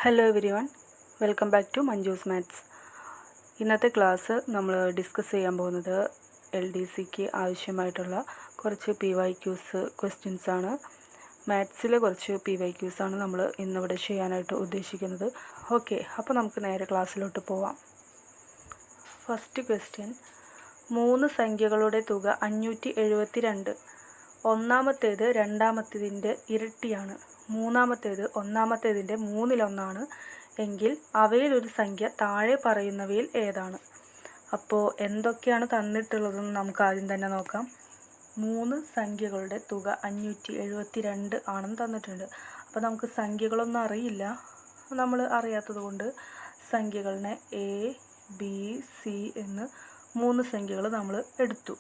Hello everyone, welcome back to Manju's maths. ഇന്നത്തെ class നമ്മൾ discuss ചെയ്യാൻ പോകുന്നത് LDCക്ക് ആവശ്യമായിട്ടുള്ള കുറച്ച് PYQs ക്വസ്റ്റ്യൻസാണ്. മാത്സിലെ കുറച്ച് PYQs നമ്മൾ ഇന്നിവിടെ ചെയ്യാനായിട്ട് ഉദ്ദേശിക്കുന്നത്. ഓക്കെ, അപ്പോൾ നമുക്ക് നേരെ ക്ലാസ്സിലോട്ട് പോവാം. ഫസ്റ്റ് ക്വസ്റ്റ്യൻ, 3 സംഖ്യകളുടെ തുക 572. ഒന്നാമത്തേത് രണ്ടാമത്തേതിൻ്റെ ഇരട്ടിയാണ്. മൂന്നാമത്തേത് ഒന്നാമത്തേതിൻ്റെ 1/3 എങ്കിൽ അവയിലൊരു സംഖ്യ താഴെ പറയുന്നവയിൽ ഏതാണ്? അപ്പോൾ എന്തൊക്കെയാണ് തന്നിട്ടുള്ളതെന്ന് നമുക്ക് ആദ്യം തന്നെ നോക്കാം. 3 സംഖ്യകളുടെ തുക 572 ആണെന്ന് തന്നിട്ടുണ്ട്. അപ്പോൾ നമുക്ക് സംഖ്യകളൊന്നും അറിയില്ല. നമ്മൾ അറിയാത്തത് കൊണ്ട് സംഖ്യകളിനെ ABC എന്ന് 3 സംഖ്യകൾ നമ്മൾ എടുത്തു.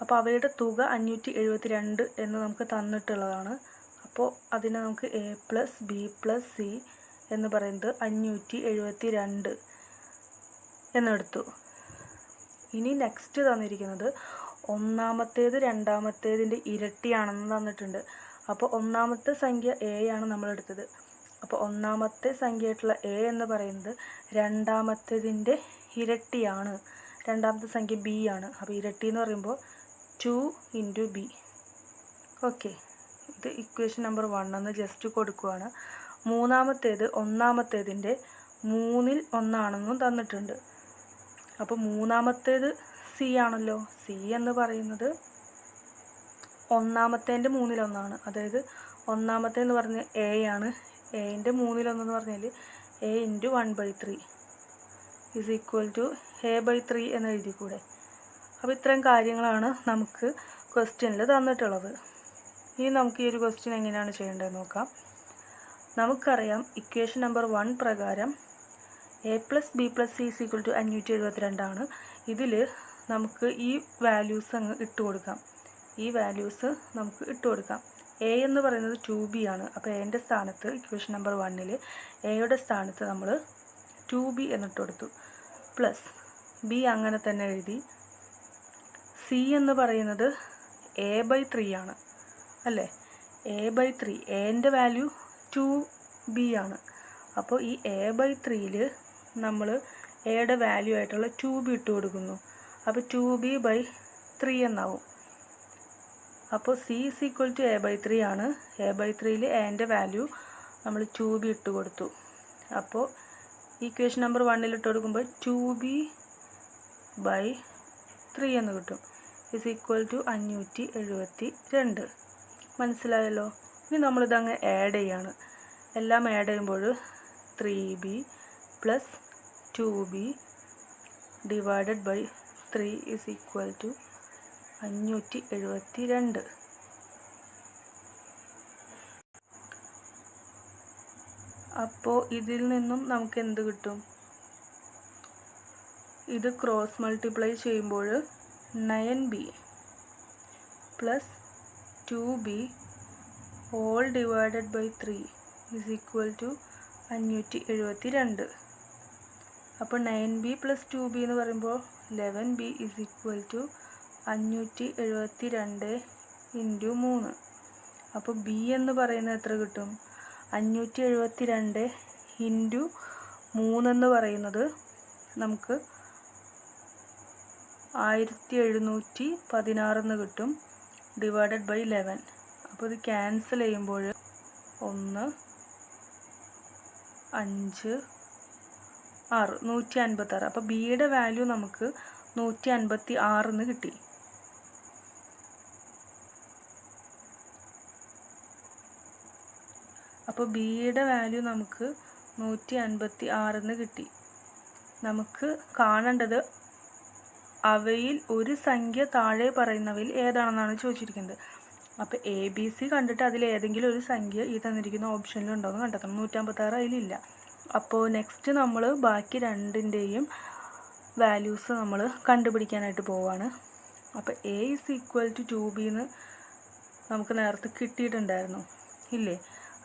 അപ്പോൾ അവയുടെ തുക 572 എന്ന് നമുക്ക് തന്നിട്ടുള്ളതാണ്. അപ്പോൾ അതിനെ നമുക്ക് A+B+C എന്ന് പറയുന്നത് 572 എന്നെടുത്തു. ഇനി നെക്സ്റ്റ് തന്നിരിക്കുന്നത് ഒന്നാമത്തേത് രണ്ടാമത്തേതിൻ്റെ ഇരട്ടിയാണെന്ന് തന്നിട്ടുണ്ട്. അപ്പോൾ ഒന്നാമത്തെ സംഖ്യ A ആണ് നമ്മളെടുത്തത്. അപ്പോൾ ഒന്നാമത്തെ സംഖ്യയായിട്ടുള്ള A എന്ന് പറയുന്നത് രണ്ടാമത്തേതിൻ്റെ ഇരട്ടിയാണ്. രണ്ടാമത്തെ സംഖ്യ B ആണ്. അപ്പോൾ ഇരട്ടി എന്ന് പറയുമ്പോൾ 2 × B. ഓക്കെ, ഇത് ഇക്വേഷൻ നമ്പർ 1 എന്ന് ജസ്റ്റ് കൊടുക്കുകയാണ്. മൂന്നാമത്തേത് ഒന്നാമത്തേതിൻ്റെ 1/3 തന്നിട്ടുണ്ട്. അപ്പോൾ മൂന്നാമത്തേത് C ആണല്ലോ. C എന്ന് പറയുന്നത് ഒന്നാമത്തേൻ്റെ 1/3. അതായത് ഒന്നാമത്തേന്ന് പറഞ്ഞ A ആണ്. Aൻ്റെ 1/3 എന്ന് പറഞ്ഞാൽ A × 1/3 = A/3 എന്ന് എഴുതിക്കൂടെ. അപ്പോൾ ഇത്രയും കാര്യങ്ങളാണ് നമുക്ക് ക്വസ്റ്റ്യനിൽ തന്നിട്ടുള്ളത്. ഇനി നമുക്ക് ഈ ഒരു ക്വസ്റ്റ്യൻ എങ്ങനെയാണ് ചെയ്യേണ്ടതെന്ന് നോക്കാം. നമുക്കറിയാം ഇക്വേഷൻ നമ്പർ 1 പ്രകാരം A+B+C = 572 ആണ്. ഇതിൽ നമുക്ക് ഈ വാല്യൂസ് അങ്ങ് ഇട്ട് കൊടുക്കാം. ഈ വാല്യൂസ് നമുക്ക് ഇട്ട് കൊടുക്കാം. A എന്ന് പറയുന്നത് 2B ആണ്. അപ്പോൾ Aൻ്റെ സ്ഥാനത്ത് ഇക്വേഷൻ നമ്പർ 1 Aയുടെ സ്ഥാനത്ത് നമ്മൾ 2B എന്നിട്ട് കൊടുത്തു. പ്ലസ് B അങ്ങനെ തന്നെ എഴുതി. C എന്ന് പറയുന്നത് A/3 ആണ് അല്ലേ. A/3, Aൻ്റെ വാല്യൂ 2B ആണ്. അപ്പോൾ ഈ A/3 നമ്മൾ Aയുടെ വാല്യൂ ആയിട്ടുള്ള 2B ഇട്ട് കൊടുക്കുന്നു. അപ്പോൾ 2B/3 എന്നാവും. അപ്പോൾ C = A/3 ആണ്. A/3 Aൻ്റെ വാല്യൂ നമ്മൾ 2B ഇട്ട് കൊടുത്തു. അപ്പോൾ ഇക്വേഷൻ നമ്പർ 1 ഇട്ട് കൊടുക്കുമ്പോൾ 2B/3 എന്ന് കിട്ടും. = 572. മനസ്സിലായല്ലോ. ഇനി നമ്മളിതങ്ങ് ആഡ് ചെയ്യാണ്. എല്ലാം ആഡ് ചെയ്യുമ്പോൾ 3B + 2B / 3 = 572. അപ്പോൾ ഇതിൽ നിന്നും നമുക്ക് എന്ത് കിട്ടും? ഇത് ക്രോസ് മൾട്ടിപ്ലൈ ചെയ്യുമ്പോൾ 9B + 2B all divided by 3 = 572. അപ്പോൾ 9B + 2B എന്ന് പറയുമ്പോൾ 11B = 572 × 3. അപ്പോൾ B എന്ന് പറയുന്നത് എത്ര കിട്ടും? 572 × 3 എന്ന് പറയുന്നത് നമുക്ക് 1716 എന്ന് കിട്ടും. / 11. അപ്പോൾ ഇത് ക്യാൻസൽ ചെയ്യുമ്പോൾ 1 5 6 156. അപ്പോൾ ബിയുടെ വാല്യൂ നമുക്ക് 156 എന്ന് കിട്ടി. അപ്പോൾ ബിയുടെ വാല്യൂ നമുക്ക് 156 എന്ന് കിട്ടി. നമുക്ക് കാണേണ്ടത് അവയിൽ ഒരു സംഖ്യ താഴെ പറയുന്നവയിൽ ഏതാണെന്നാണ് ചോദിച്ചിരിക്കുന്നത്. അപ്പോൾ ABC കണ്ടിട്ട് അതിൽ ഏതെങ്കിലും ഒരു സംഖ്യ ഈ തന്നിരിക്കുന്ന ഓപ്ഷനിൽ ഉണ്ടോയെന്ന് കണ്ടെത്തണം. 156 അതിലില്ല. അപ്പോൾ നെക്സ്റ്റ് നമ്മൾ ബാക്കി രണ്ടിൻ്റെയും വാല്യൂസ് നമ്മൾ കണ്ടുപിടിക്കാനായിട്ട് പോവാണ്. അപ്പോൾ A = 2B എന്ന് നമുക്ക് നേരത്തെ കിട്ടിയിട്ടുണ്ടായിരുന്നു ഇല്ലേ.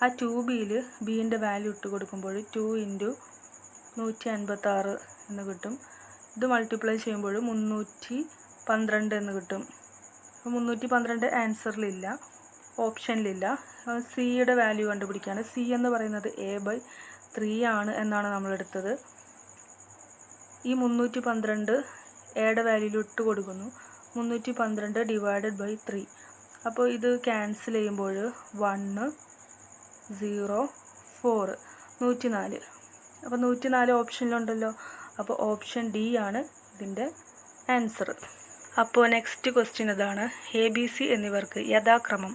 ആ 2Bയിൽ ബീൻ്റെ വാല്യൂ ഇട്ട് കൊടുക്കുമ്പോൾ 2 × 156 എന്ന് കിട്ടും. ഇത് മൾട്ടിപ്ലൈ ചെയ്യുമ്പോൾ 312 എന്ന് കിട്ടും. അപ്പോൾ 312 ആൻസറിലില്ല. ഓപ്ഷനിലില്ല. സിയുടെ വാല്യൂ കണ്ടുപിടിക്കുകയാണ്. സി എന്ന് പറയുന്നത് A/3 ആണ് എന്നാണ് നമ്മളെടുത്തത്. ഈ 312 എയുടെ വാല്യൂയിൽ ഇട്ട് കൊടുക്കുന്നു. 312 ഡിവൈഡഡ് ബൈ 3. അപ്പോൾ ഇത് ക്യാൻസൽ ചെയ്യുമ്പോൾ 1 0 4 104. അപ്പോൾ 104 ഓപ്ഷനിലുണ്ടല്ലോ. അപ്പോൾ ഓപ്ഷൻ ഡി ആണ് ഇതിൻ്റെ ആൻസർ. അപ്പോൾ നെക്സ്റ്റ് ക്വസ്റ്റ്യൻ ഇതാണ്. ABC എന്നിവർക്ക് യഥാക്രമം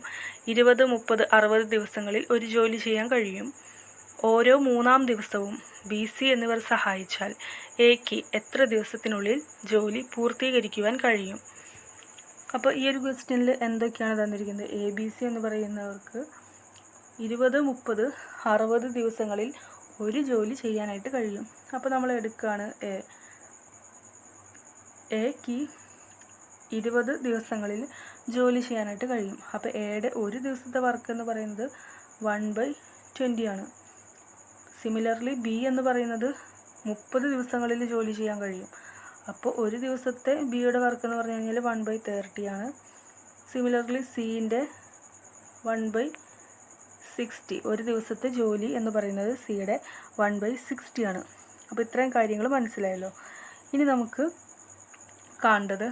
20, 30, 60 ദിവസങ്ങളിൽ ഒരു ജോലി ചെയ്യാൻ കഴിയും. ഓരോ 3-ാം ദിവസവും BC എന്നിവർ സഹായിച്ചാൽ Aക്ക് എത്ര ദിവസത്തിനുള്ളിൽ ജോലി പൂർത്തീകരിക്കുവാൻ കഴിയും? അപ്പോൾ ഈ ഒരു ക്വസ്റ്റ്യനിൽ എന്തൊക്കെയാണ് തന്നിരിക്കുന്നത്? ABC എന്ന് പറയുന്നവർക്ക് 20, 30, 60 ദിവസങ്ങളിൽ ഒരു ജോലി ചെയ്യാനായിട്ട് കഴിയും. അപ്പോൾ നമ്മൾ എടുക്കുകയാണ് Aക്ക് 20 ദിവസങ്ങളിൽ ജോലി ചെയ്യാനായിട്ട് കഴിയും. അപ്പോൾ എയുടെ ഒരു ദിവസത്തെ വർക്ക് എന്ന് പറയുന്നത് 1/20 ആണ്. സിമിലർലി ബി എന്ന് പറയുന്നത് 30 ദിവസങ്ങളിൽ ജോലി ചെയ്യാൻ കഴിയും. അപ്പോൾ ഒരു ദിവസത്തെ ബിയുടെ വർക്ക് എന്ന് പറഞ്ഞു കഴിഞ്ഞാൽ 1/30 ആണ്. സിമിലർലി സിൻ്റെ 1/60. ഒരു ദിവസത്തെ ജോലി എന്ന് പറയുന്നത് സിയുടെ 1/60 ആണ്. അപ്പോൾ ഇത്രയും കാര്യങ്ങൾ മനസ്സിലായല്ലോ. ഇനി നമുക്ക് കാണേണ്ടത്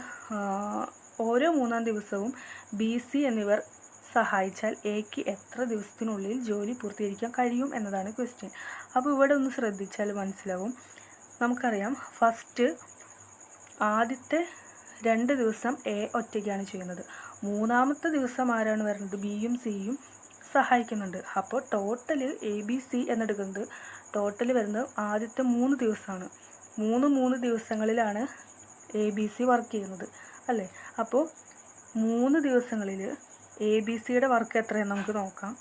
ഓരോ 3-ാം ദിവസവും BC എന്നിവർ സഹായിച്ചാൽ Aക്ക് എത്ര ദിവസത്തിനുള്ളിൽ ജോലി പൂർത്തീകരിക്കാൻ കഴിയും എന്നതാണ് ക്വസ്റ്റ്യൻ. അപ്പോൾ ഇവിടെ ഒന്ന് ശ്രദ്ധിച്ചാൽ മനസ്സിലാവും. നമുക്കറിയാം ഫസ്റ്റ് ആദ്യത്തെ 2 ദിവസം A ഒറ്റയ്ക്കാണ് ചെയ്യുന്നത്. 3-ാമത്തെ ദിവസം ആരാണ് വരുന്നത്? Bയും Cയും സഹായിക്കുന്നുണ്ട്. അപ്പോൾ ടോട്ടൽ ABC എന്നെടുക്കുന്നത് ടോട്ടൽ വരുന്നത് ആദ്യത്തെ 3 ദിവസമാണ്. 3 ദിവസങ്ങളിലാണ് ABC വർക്ക് ചെയ്യുന്നത് അല്ലേ? അപ്പോൾ 3 ദിവസങ്ങളിൽ ABCയുടെ വർക്ക് എത്രയെന്ന് നമുക്ക് നോക്കാം.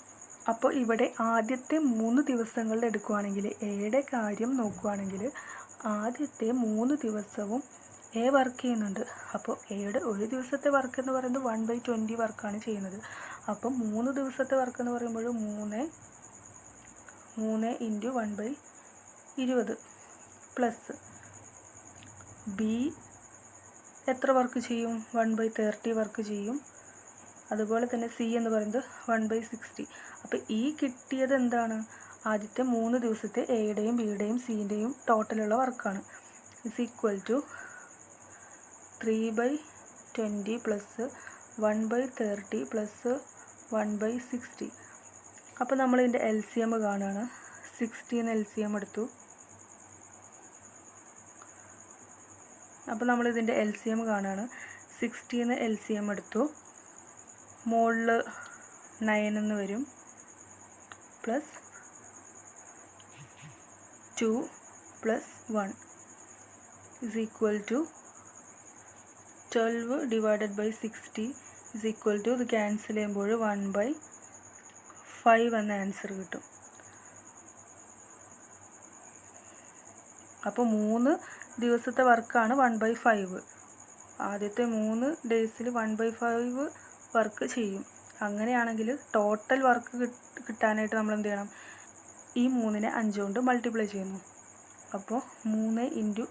അപ്പോൾ ഇവിടെ ആദ്യത്തെ 3 ദിവസങ്ങളിൽ എടുക്കുകയാണെങ്കിൽ എയുടെ കാര്യം നോക്കുകയാണെങ്കിൽ ആദ്യത്തെ 3 ദിവസവും A വർക്ക് ചെയ്യുന്നുണ്ട്. അപ്പോൾ എയുടെ ഒരു ദിവസത്തെ വർക്ക് എന്ന് പറയുന്നത് 1/20 വർക്കാണ് ചെയ്യുന്നത്. അപ്പോൾ 3 ദിവസത്തെ വർക്ക് എന്ന് പറയുമ്പോൾ 3 × 1/20 പ്ലസ് B എത്ര വർക്ക് ചെയ്യും? 1/30 വർക്ക് ചെയ്യും. അതുപോലെ തന്നെ C എന്ന് പറയുന്നത് 1/60. അപ്പോൾ ഈ കിട്ടിയത് എന്താണ്? ആദ്യത്തെ 3 ദിവസത്തെ എയുടെയും ബിയുടെയും സിയുടെയും ടോട്ടലുള്ള വർക്കാണ്. Is equal to 3/20 plus 1/30 plus 1/60. അപ്പോൾ നമ്മൾ ഇതിൻ്റെ LCM കാണുകയാണ്. 60 LCM എടുത്തു. അപ്പോൾ നമ്മൾ ഇതിൻ്റെ LCM കാണുകയാണ്. 60 LCM എടുത്തു. മുകളിൽ 9 എന്ന് വരും. Plus 2 plus 1 is equal to 12 divided by 60 is equal to ഇത് ക്യാൻസൽ ചെയ്യുമ്പോൾ 1/5 എന്ന ആൻസർ കിട്ടും. അപ്പോൾ 3 ദിവസത്തെ വർക്കാണ് 1/5. ആദ്യത്തെ 3 ഡേയ്സിൽ 1/5 വർക്ക് ചെയ്യും. അങ്ങനെയാണെങ്കിൽ ടോട്ടൽ വർക്ക് കിട്ടാനായിട്ട് നമ്മൾ എന്ത് ചെയ്യണം? ഈ 3നെ 5 കൊണ്ട് മൾട്ടിപ്ലൈ ചെയ്യുന്നു. അപ്പോൾ 3 ×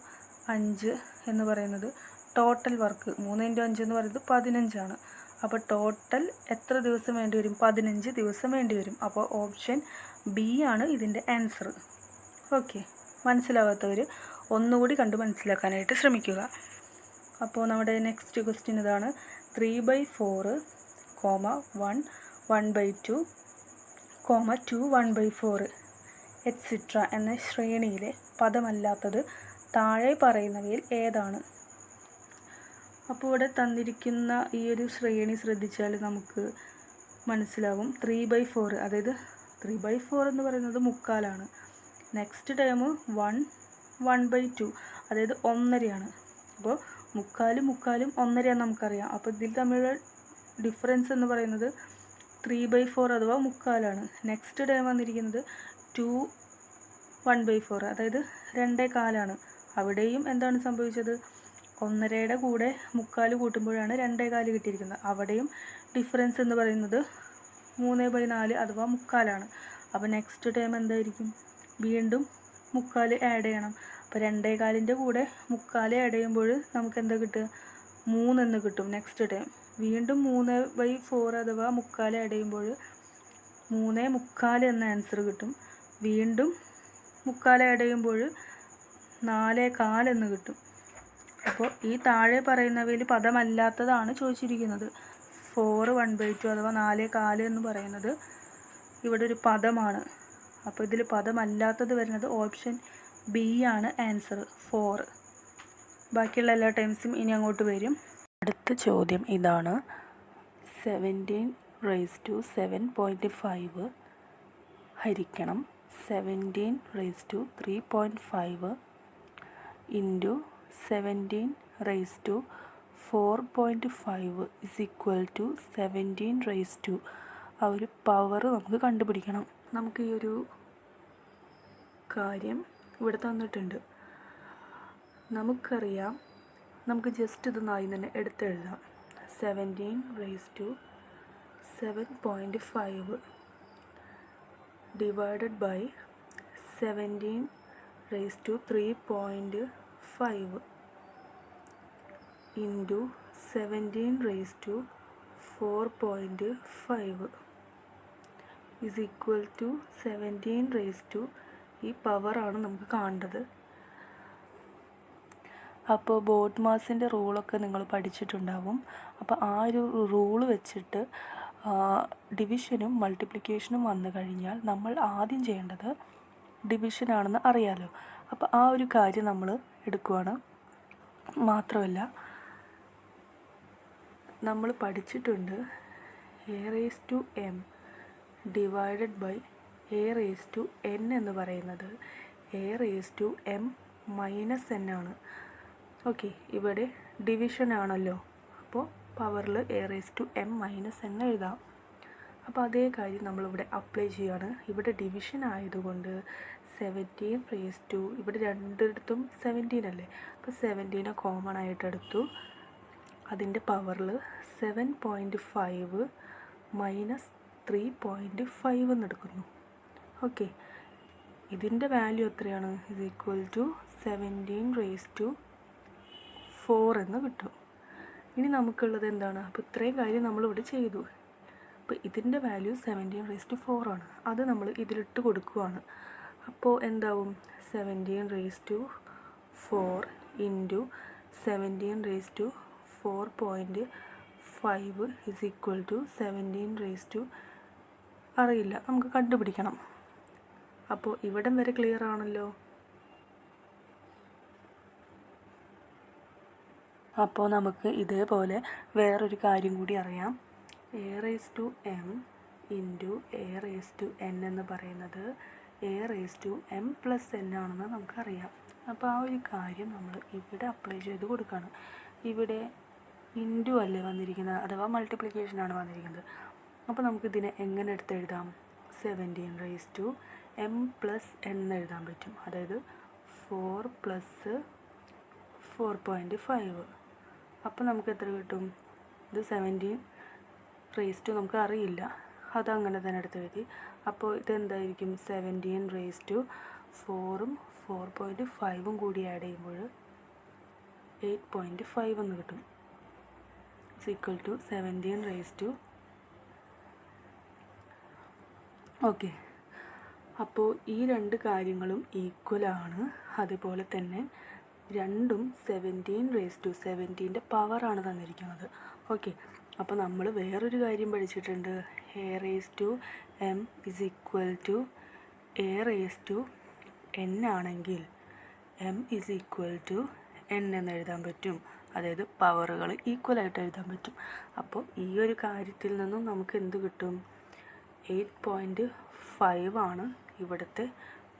5 എന്ന് പറയുന്നത് ടോട്ടൽ വർക്ക്. 3 × 5 എന്ന് പറയുന്നത് 15 ആണ്. അപ്പോൾ ടോട്ടൽ എത്ര ദിവസം വേണ്ടി വരും? 15 ദിവസം വേണ്ടി വരും. അപ്പോൾ ഓപ്ഷൻ ബി ആണ് ഇതിൻ്റെ ആൻസർ. ഓക്കെ, മനസ്സിലാവാത്തവർ ഒന്നുകൂടി കണ്ട് മനസ്സിലാക്കാനായിട്ട് ശ്രമിക്കുക. അപ്പോൾ നമ്മുടെ നെക്സ്റ്റ് ക്വസ്റ്റ്യൻ ഇതാണ്. 3/4, 1, 1/2, 2, 1/4 എറ്റ്സിട്ര എന്ന ശ്രേണിയിലെ പദമല്ലാത്തത് താഴെ പറയുന്നവയിൽ ഏതാണ്? അപ്പോൾ ഇവിടെ തന്നിരിക്കുന്ന ഈ ഒരു ശ്രേണി ശ്രദ്ധിച്ചാൽ നമുക്ക് മനസ്സിലാവും. 3/4, അതായത് 3/4 എന്ന് പറയുന്നത് മുക്കാലാണ്. നെക്സ്റ്റ് ടൈം 1/2, അതായത് 1/2ആണ്. അപ്പോൾ മുക്കാലും 1/2 നമുക്കറിയാം. അപ്പോൾ ഇതിൽ തമ്മിലുള്ള ഡിഫറൻസ് എന്ന് പറയുന്നത് 3/4 അഥവാ മുക്കാലാണ്. നെക്സ്റ്റ് ടൈം വന്നിരിക്കുന്നത് 2 1/4, അതായത് 2.25. അവിടെയും എന്താണ് സംഭവിച്ചത്? 1/2യുടെ കൂടെ മുക്കാൽ കൂട്ടുമ്പോഴാണ് 2.25 കിട്ടിയിരിക്കുന്നത്. അവിടെയും ഡിഫറൻസ് എന്ന് പറയുന്നത് 3/4 അഥവാ മുക്കാലാണ്. അപ്പോൾ നെക്സ്റ്റ് ടൈം എന്തായിരിക്കും? വീണ്ടും മുക്കാൽ ആഡ് ചെയ്യണം. അപ്പോൾ 2.25ൻ്റെ കൂടെ മുക്കാൽ ആഡ് ചെയ്യുമ്പോൾ നമുക്ക് എന്താ കിട്ടുക? 3 എന്ന് കിട്ടും നെക്സ്റ്റ് ടൈം. വീണ്ടും 3/4 അഥവാ 3/4 ആഡ് ചെയ്യുമ്പോൾ 3/4 എന്ന ആൻസർ കിട്ടും. വീണ്ടും 3/4 ആഡ് ചെയ്യുമ്പോൾ 4/4 എന്ന് കിട്ടും. അപ്പോൾ ഈ താഴെ പറയുന്നവയിൽ പദമല്ലാത്തതാണ് ചോദിച്ചിരിക്കുന്നത്. 4 1/2 അഥവാ 4/4 എന്ന് പറയുന്നത് ഇവിടെ ഒരു പദമാണ്. അപ്പോൾ ഇതിൽ പദമല്ലാത്തത് വരുന്നത് ഓപ്ഷൻ ബി ആണ് ആൻസർ 4. ബാക്കിയുള്ള എല്ലാ ടൈംസും ഇനി അങ്ങോട്ട് വരും. അടുത്ത ചോദ്യം ഇതാണ്. 17⁻7.5 ഹരിക്കണം 17⁻3.5 ഇൻറ്റു 17⁻4.5 ഇസ് ഈക്വൽ ടു 17 ആ ഒരു പവർ നമുക്ക് കണ്ടുപിടിക്കണം. നമുക്ക് ഈ ഒരു കാര്യം ഇവിടെ തന്നിട്ടുണ്ട്. നമുക്കറിയാം, നമുക്ക് ജസ്റ്റ് ഇതൊന്ന് ആദ്യം തന്നെ എടുത്തെഴുതാം. 17⁻7.5 divided by 17⁻3.5 into 17⁻4.5 is equal to 17 ഈ പവറാണ് നമുക്ക് കാണേണ്ടത്. അപ്പോൾ ബോഡ് മാസിൻ്റെ റൂളൊക്കെ നിങ്ങൾ പഠിച്ചിട്ടുണ്ടാവും. അപ്പോൾ ആ ഒരു റൂള് വെച്ചിട്ട് ഡിവിഷനും മൾട്ടിപ്ലിക്കേഷനും വന്നു കഴിഞ്ഞാൽ നമ്മൾ ആദ്യം ചെയ്യേണ്ടത് ഡിവിഷനാണെന്ന് അറിയാലോ. അപ്പോൾ ആ ഒരു കാര്യം നമ്മൾ എടുക്കുകയാണ്. മാത്രമല്ല നമ്മൾ പഠിച്ചിട്ടുണ്ട് a⁻m ഡിവൈഡഡ് ബൈ a⁻n എന്ന് പറയുന്നത് a⁻m - n ആണ്. ഓക്കെ, ഇവിടെ ഡിവിഷൻ ആണല്ലോ, അപ്പോൾ പവറിൽ a⁻m - n എഴുതാം. അപ്പോൾ അതേ കാര്യം നമ്മളിവിടെ അപ്ലൈ ചെയ്യുകയാണ്. ഇവിടെ ഡിവിഷൻ ആയതുകൊണ്ട് 17 ഇവിടെ രണ്ടിടത്തും 17 അല്ലേ, അപ്പോൾ 17 കോമൺ ആയിട്ട് എടുത്തു. അതിൻ്റെ പവറിൽ 7.5 മൈനസ് 3.5 എന്ന് എടുക്കുന്നു. ഓക്കെ, ഇതിൻ്റെ വാല്യൂ എത്രയാണ്? ഇത് ഈക്വൽ ടു 17⁻4 എന്ന് കിട്ടും. ഇനി നമുക്കുള്ളത് എന്താണ്? അപ്പോൾ ഇത്രയും കാര്യം നമ്മളിവിടെ ചെയ്തു. അപ്പോൾ ഇതിൻ്റെ വാല്യൂ 17⁻4 ആണ്. അത് നമ്മൾ ഇതിലിട്ട് കൊടുക്കുകയാണ്. അപ്പോൾ എന്താവും? 17⁻4 ഇൻറ്റു 17⁻4.5 ഇസ് ഈക്വൽ ടു 17 അറിയില്ല, നമുക്ക് കണ്ടുപിടിക്കണം. അപ്പോൾ ഇവിടം വരെ ക്ലിയർ ആണല്ലോ. അപ്പോൾ നമുക്ക് ഇതേപോലെ വേറൊരു കാര്യം കൂടി അറിയാം. a⁻m ഇൻറ്റു a⁻n എന്ന് പറയുന്നത് a⁻m + n ആണെന്ന് നമുക്കറിയാം. അപ്പോൾ ആ ഒരു കാര്യം നമ്മൾ ഇവിടെ അപ്ലൈ ചെയ്ത് കൊടുക്കുകയാണ്. ഇവിടെ ഇൻറ്റു അല്ലേ വന്നിരിക്കുന്നത്, അഥവാ മൾട്ടിപ്ലിക്കേഷനാണ് വന്നിരിക്കുന്നത്. അപ്പോൾ നമുക്കിതിനെ എങ്ങനെ എടുത്തെഴുതാം? 17⁻m + n എഴുതാൻ പറ്റും. അതായത് 4 + 4.5. അപ്പോൾ നമുക്ക് എത്ര കിട്ടും? ഇത് 17 നമുക്ക് അറിയില്ല, അതങ്ങനെ തന്നെ എടുത്ത് എഴുതി. അപ്പോൾ ഇതെന്തായിരിക്കും? 17⁻4ഉം 4.5ഉം കൂടി ആഡ് ചെയ്യുമ്പോൾ 8.5 എന്ന് കിട്ടും. Is equal to 17 okay. അപ്പോൾ ഈ രണ്ട് കാര്യങ്ങളും ഈക്വലാണ്. അതുപോലെ തന്നെ രണ്ടും 17⁻17ൻ്റെ പവറാണ് തന്നിരിക്കുന്നത്. ഓക്കെ, അപ്പോൾ നമ്മൾ വേറൊരു കാര്യം പഠിച്ചിട്ടുണ്ട്. a⁻m is equal to a⁻n ആണെങ്കിൽ m is equal to n എന്ന് എഴുതാൻ പറ്റും. അതായത് പവറുകൾ ഈക്വലായിട്ട് എഴുതാൻ പറ്റും. അപ്പോൾ ഈ ഒരു കാര്യത്തിൽ നിന്നും നമുക്ക് എന്ത് കിട്ടും? 8.5 ആണ് ഇവിടുത്തെ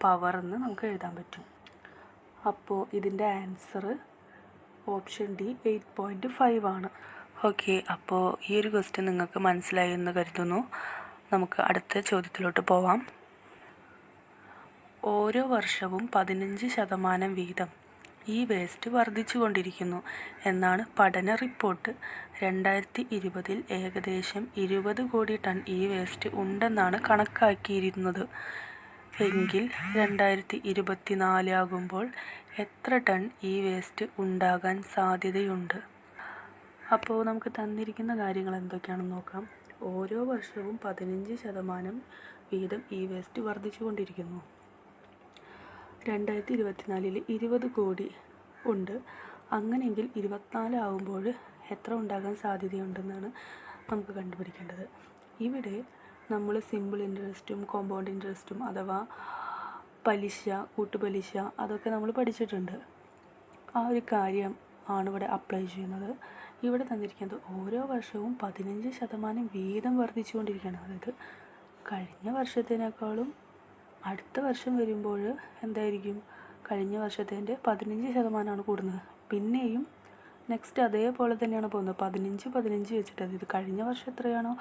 പവറെന്ന് നമുക്ക് എഴുതാൻ പറ്റും. അപ്പോൾ ഇതിൻ്റെ ആൻസർ ഓപ്ഷൻ ഡി 8.5 ആണ്. ഓക്കെ, അപ്പോൾ ഈ ഒരു ക്വസ്റ്റ്യൻ നിങ്ങൾക്ക് മനസ്സിലായി എന്ന് കരുതുന്നു. നമുക്ക് അടുത്ത ചോദ്യത്തിലോട്ട് പോവാം. ഓരോ വർഷവും 15% വീതം ഈ വേസ്റ്റ് വർദ്ധിച്ചു കൊണ്ടിരിക്കുന്നു എന്നാണ് പഠന റിപ്പോർട്ട്. 2020 ഏകദേശം 20 കോടി ടൺ ഈ വേസ്റ്റ് ഉണ്ടെന്നാണ് കണക്കാക്കിയിരുന്നത്. എങ്കിൽ 2024 ആകുമ്പോൾ എത്ര ടൺ ഈ വേസ്റ്റ് ഉണ്ടാകാൻ സാധ്യതയുണ്ട്? അപ്പോൾ നമുക്ക് തന്നിരിക്കുന്ന കാര്യങ്ങൾ എന്തൊക്കെയാണെന്ന് നോക്കാം. ഓരോ വർഷവും 15% വീതം ഇ വേസ്റ്റ് വർദ്ധിച്ചുകൊണ്ടിരിക്കുന്നു. 2024 20 കോടി ഉണ്ട്. അങ്ങനെയെങ്കിൽ 24 ആകുമ്പോൾ എത്ര ഉണ്ടാകാൻ സാധ്യതയുണ്ടെന്നാണ് നമുക്ക് കണ്ടുപിടിക്കേണ്ടത്. ഇവിടെ നമ്മൾ സിമ്പിൾ ഇൻട്രസ്റ്റും കോമ്പൗണ്ട് ഇൻട്രസ്റ്റും അഥവാ പലിശ, കൂട്ടുപലിശ അതൊക്കെ നമ്മൾ പഠിച്ചിട്ടുണ്ട്. ആ ഒരു കാര്യം ആണ് ഇവിടെ അപ്ലൈ ചെയ്യുന്നത്. ഇവിടെ തന്നിരിക്കുന്നത് ഓരോ വർഷവും 15% വീതം വർദ്ധിച്ചുകൊണ്ടിരിക്കുകയാണ്. അതായത് കഴിഞ്ഞ വർഷത്തിനേക്കാളും അടുത്ത വർഷം വരുമ്പോൾ എന്തായിരിക്കും, കഴിഞ്ഞ വർഷത്തിൻ്റെ 15%ആണ് കൂടുന്നത്. പിന്നെയും നെക്സ്റ്റ് അതേപോലെ തന്നെയാണ് പോകുന്നത്, 15 വെച്ചിട്ട്. അതായത് കഴിഞ്ഞ വർഷം എത്രയാണോ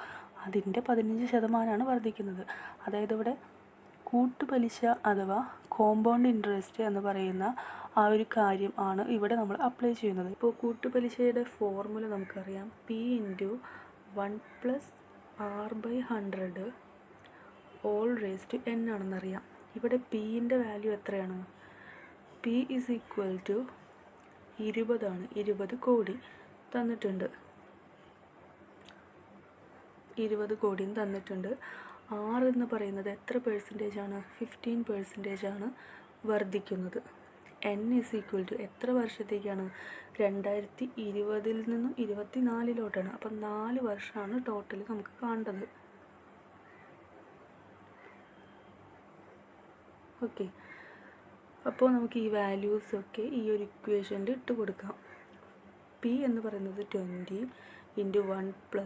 അതിൻ്റെ 15%ആണ് വർദ്ധിക്കുന്നത്. അതായത് ഇവിടെ കൂട്ടുപലിശ അഥവാ കോമ്പൗണ്ട് ഇൻട്രസ്റ്റ് എന്ന് പറയുന്ന ആ ഒരു കാര്യം ആണ് ഇവിടെ നമ്മൾ അപ്ലൈ ചെയ്യുന്നത്. ഇപ്പോൾ കൂട്ടുപലിശയുടെ ഫോർമുല നമുക്കറിയാം. P × 1 + R/100 all raised to n ആണെന്നറിയാം. ഇവിടെ Pൻ്റെ വാല്യൂ എത്രയാണ്? P = 20 ആണ്. 20 കോടി തന്നിട്ടുണ്ട്. 20 കോടിയും തന്നിട്ടുണ്ട്. R എന്ന് പറയുന്നത് എത്ര പെർസെൻറ്റേജാണ്? 15% ആണ് വർദ്ധിക്കുന്നത്. n = എത്ര വർഷത്തേക്കാണ്? 2020 നിന്നും 24 അപ്പം 4 വർഷമാണ് ടോട്ടൽ നമുക്ക് കാണേണ്ടത്. ഓക്കെ, അപ്പോൾ നമുക്ക് ഈ വാല്യൂസൊക്കെ ഈ ഒരു ഇക്വേഷനിൽ ഇട്ട് കൊടുക്കാം. P എന്ന് പറയുന്നത് 20 × 1 +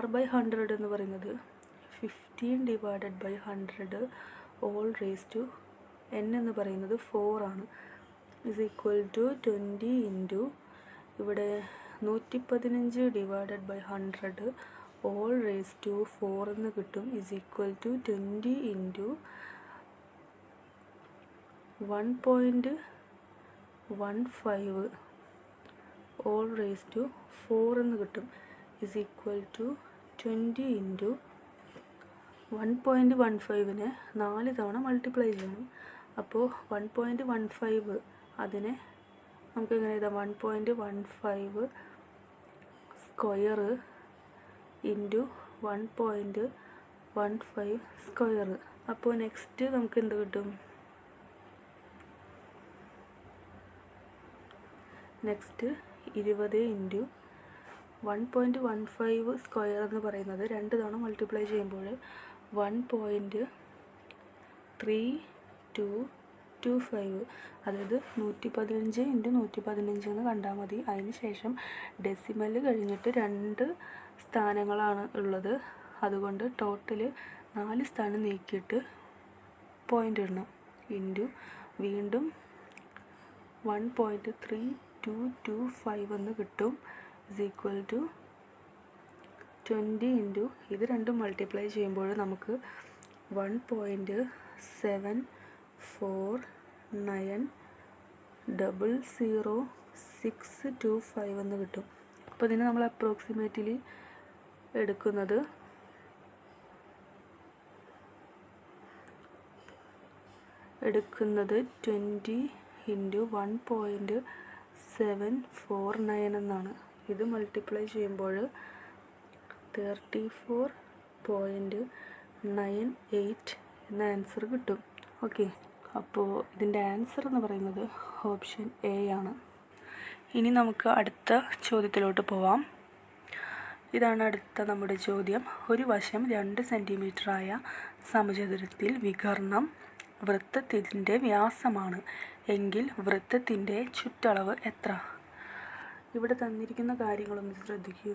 R/100 എന്ന് പറയുന്നത് 15/100 all raised to n എന്ന് പറയുന്നത് 4 ആണ്. = 20 ഇവിടെ 115/100 all raised to 4 എന്ന് കിട്ടും. = 20 × 1.15 all raised to 4 എന്ന് കിട്ടും. = 20 × 1.15നെ 4 തവണ മൾട്ടിപ്ലൈ ചെയ്യണം. അപ്പോൾ 1.15 അതിനെ നമുക്ക് എങ്ങനെ എഴുതാം? 1.15 സ്ക്വയർ × 1.15 സ്ക്വയർ. അപ്പോൾ നെക്സ്റ്റ് നമുക്ക് എന്ത് കിട്ടും? നെക്സ്റ്റ് 20 × 1.15 സ്ക്വയർ എന്ന് പറയുന്നത് 2 തവണ മൾട്ടിപ്ലൈ ചെയ്യുമ്പോൾ 1.3225, അതായത് 115 × 115 എന്ന് കണ്ടാൽ മതി. അതിന് ശേഷം ഡെസിമൽ കഴിഞ്ഞിട്ട് 2 സ്ഥാനങ്ങളാണ് ഉള്ളത്. അതുകൊണ്ട് ടോട്ടൽ 4 സ്ഥാനം നീക്കിയിട്ട് പോയിൻ്റ് ഇടണം. വീണ്ടും 1.3225 എന്ന് കിട്ടും. = 20 × ഇത് രണ്ടും മൾട്ടിപ്ലൈ ചെയ്യുമ്പോൾ നമുക്ക് 1.749000625 എന്ന് കിട്ടും. അപ്പോൾ ഇതിന് നമ്മൾ അപ്രോക്സിമേറ്റ്ലി എടുക്കുന്നത് 20 × 1.749 എന്നാണ്. ഇത് മൾട്ടിപ്ലൈ ചെയ്യുമ്പോൾ 34.98 എന്ന ആൻസർ കിട്ടും. ഓക്കെ, അപ്പോൾ ഇതിൻ്റെ ആൻസർ എന്ന് പറയുന്നത് ഓപ്ഷൻ എ ആണ്. ഇനി നമുക്ക് അടുത്ത ചോദ്യത്തിലോട്ട് പോവാം. ഇതാണ് അടുത്ത നമ്മുടെ ചോദ്യം. ഒരു വശം 2 സെൻറ്റിമീറ്ററായ സമചതുരത്തിൽ വികർണം വൃത്തത്തിൻ്റെ വ്യാസമാണ് എങ്കിൽ വൃത്തത്തിൻ്റെ ചുറ്റളവ് എത്ര? ഇവിടെ തന്നിരിക്കുന്ന കാര്യങ്ങളൊന്ന് ശ്രദ്ധിക്കൂ.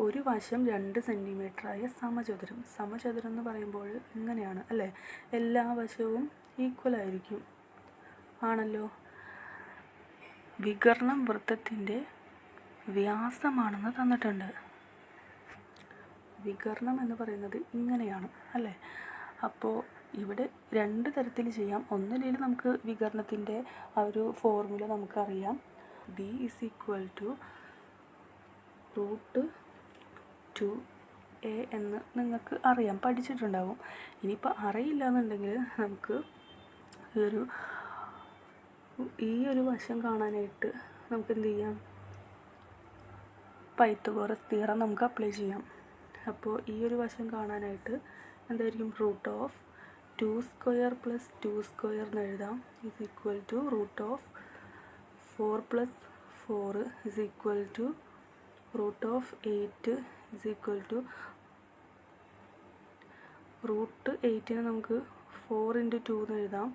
ഒരു വശം 2 സെൻറ്റിമീറ്ററായ സമചതുരം. സമചതുരം എന്ന് പറയുമ്പോൾ ഇങ്ങനെയാണ് അല്ലേ? എല്ലാ വശവും ഈക്വൽ ആയിരിക്കും ആണല്ലോ. വികർണം വൃത്തത്തിൻ്റെ വ്യാസമാണെന്ന് തന്നിട്ടുണ്ട്. വികർണം എന്ന് പറയുന്നത് ഇങ്ങനെയാണ് അല്ലേ? അപ്പോൾ ഇവിടെ 2 തരത്തിൽ ചെയ്യാം. ഒന്നില്ലെങ്കിൽ നമുക്ക് വികർണത്തിൻ്റെ ആ ഒരു ഫോർമുല നമുക്കറിയാം. D = √2a എന്ന് നിങ്ങൾക്ക് അറിയാം, പഠിച്ചിട്ടുണ്ടാവും. ഇനിയിപ്പോൾ അറിയില്ല എന്നുണ്ടെങ്കിൽ നമുക്ക് ഈ ഒരു വശം കാണാനായിട്ട് നമുക്ക് എന്ത് ചെയ്യാം? പൈത്തഗോറസ് തിയറം നമുക്ക് അപ്ലൈ ചെയ്യാം. അപ്പോൾ ഈ ഒരു വശം കാണാനായിട്ട് എന്തായിരിക്കും root of 2 square plus 2 square എന്ന് എഴുതാം is equal to root of 4 plus 4 is equal to root of 8 is equal to root 8നെ നമുക്ക് 4 ഇൻറ്റു 2 എന്ന് എഴുതാം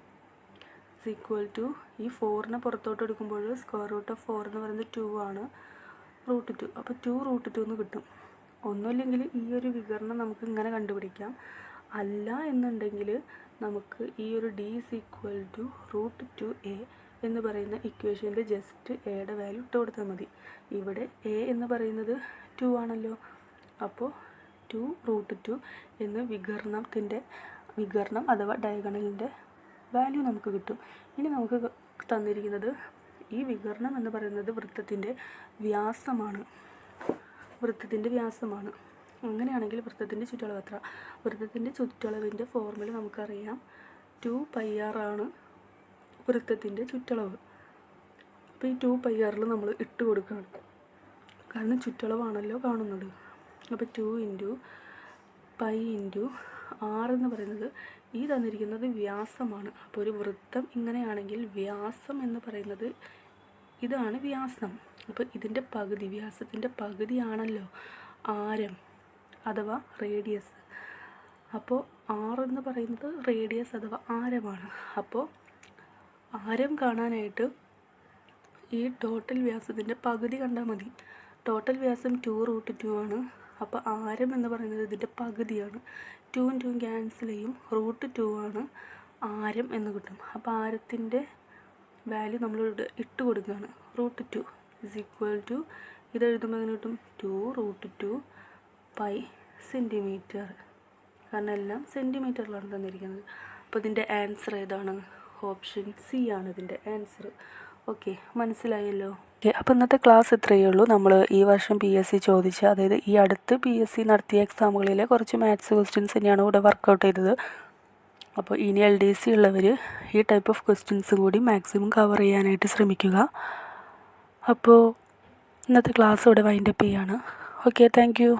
ഇസ് ഈക്വൽ ടു ഈ 4നെ പുറത്തോട്ട് എടുക്കുമ്പോൾ സ്ക്വയർ റൂട്ട് ഓഫ് 4 എന്ന് പറയുന്നത് 2 ആണ് റൂട്ട് 2. അപ്പോൾ 2 റൂട്ട് 2 എന്ന് കിട്ടും. ഒന്നുമില്ലെങ്കിൽ ഈ ഒരു വികരണം നമുക്ക് ഇങ്ങനെ കണ്ടുപിടിക്കാം. അല്ല എന്നുണ്ടെങ്കിൽ നമുക്ക് ഈ ഒരു D is equal to root 2a എന്ന് പറയുന്ന ഇക്വേഷനിൽ ജസ്റ്റ് എയുടെ വാല്യൂ ഇട്ട് കൊടുത്താൽ മതി. ഇവിടെ എ എന്ന് പറയുന്നത് 2 ആണല്ലോ. അപ്പോൾ 2 റൂട്ട് 2 എന്ന് വികരണം അഥവാ ഡയഗണലിൻ്റെ വാല്യൂ നമുക്ക് കിട്ടും. ഇനി നമുക്ക് തന്നിരിക്കുന്നത് ഈ വികരണം എന്ന് പറയുന്നത് വൃത്തത്തിൻ്റെ വ്യാസമാണ്. അങ്ങനെയാണെങ്കിൽ വൃത്തത്തിൻ്റെ ചുറ്റളവ് എത്ര? വൃത്തത്തിൻ്റെ ചുറ്റളവിൻ്റെ ഫോർമുല നമുക്കറിയാം. 2πr ആണ് വൃത്തത്തിൻ്റെ ചുറ്റളവ്. അപ്പോൾ ഈ 2πrൽ നമ്മൾ ഇട്ട് കൊടുക്കുകയാണ്, കാരണം ചുറ്റളവാണല്ലോ കാണുന്നത്. അപ്പോൾ 2 ഇൻറ്റു പൈ ഇൻറ്റു r എന്ന് പറയുന്നത് ഈ തന്നിരിക്കുന്നത് വ്യാസമാണ്. അപ്പോൾ ഒരു വൃത്തം ഇങ്ങനെയാണെങ്കിൽ വ്യാസം എന്ന് പറയുന്നത് ഇതാണ് വ്യാസം. അപ്പോൾ ഇതിൻ്റെ പകുതി, വ്യാസത്തിൻ്റെ പകുതിയാണല്ലോ ആരം അഥവാ റേഡിയസ്. അപ്പോൾ r എന്ന് പറയുന്നത് റേഡിയസ് അഥവാ ആരമാണ്. അപ്പോൾ ആരം കാണാനായിട്ട് ഈ ടോട്ടൽ വ്യാസത്തിൻ്റെ പകുതി കണ്ടാൽ മതി. ടോട്ടൽ വ്യാസം 2 റൂട്ട് 2 ആണ്. അപ്പോൾ ആരം എന്ന് പറയുന്നത് ഇതിൻ്റെ പകുതിയാണ്. 2 2 ക്യാൻസൽ ചെയ്യും, റൂട്ട് 2 ആണ് ആരം എന്ന് കിട്ടും. അപ്പോൾ ആരത്തിൻ്റെ വാല്യൂ നമ്മൾ ഇട്ട് കൊടുക്കുകയാണ്. റൂട്ട് 2 ഇസ് ഈക്വൽ ടു ഇത് എഴുതുമ്പോൾ എങ്ങനെ കിട്ടും? 2 റൂട്ട് 2 പൈ സെൻറ്റിമീറ്റർ, കാരണം എല്ലാം സെൻറ്റിമീറ്ററിലാണ് തന്നിരിക്കുന്നത്. അപ്പോൾ ഇതിൻ്റെ ആൻസർ ഏതാണ്? ഓപ്ഷൻ സി ആണ് ഇതിൻ്റെ ആൻസർ. ഓക്കെ, മനസ്സിലായല്ലോ. അപ്പോൾ ഇന്നത്തെ ക്ലാസ് ഇത്രയേ ഉള്ളൂ. നമ്മൾ ഈ വർഷം PSC ചോദിച്ച, അതായത് ഈ അടുത്ത് PSC നടത്തിയ എക്സാമുകളിലെ കുറച്ച് മാത്സ് ക്വസ്റ്റ്യൻസ് തന്നെയാണ് ഇവിടെ വർക്കൗട്ട് ചെയ്തത്. അപ്പോൾ ഇനി LDC ഉള്ളവർ ഈ ടൈപ്പ് ഓഫ് ക്വസ്റ്റ്യൻസും കൂടി മാക്സിമം കവർ ചെയ്യാനായിട്ട് ശ്രമിക്കുക. അപ്പോൾ ഇന്നത്തെ ക്ലാസ് ഇവിടെ വൈൻഡപ്പ് ചെയ്യാണ്. Okay, thank you.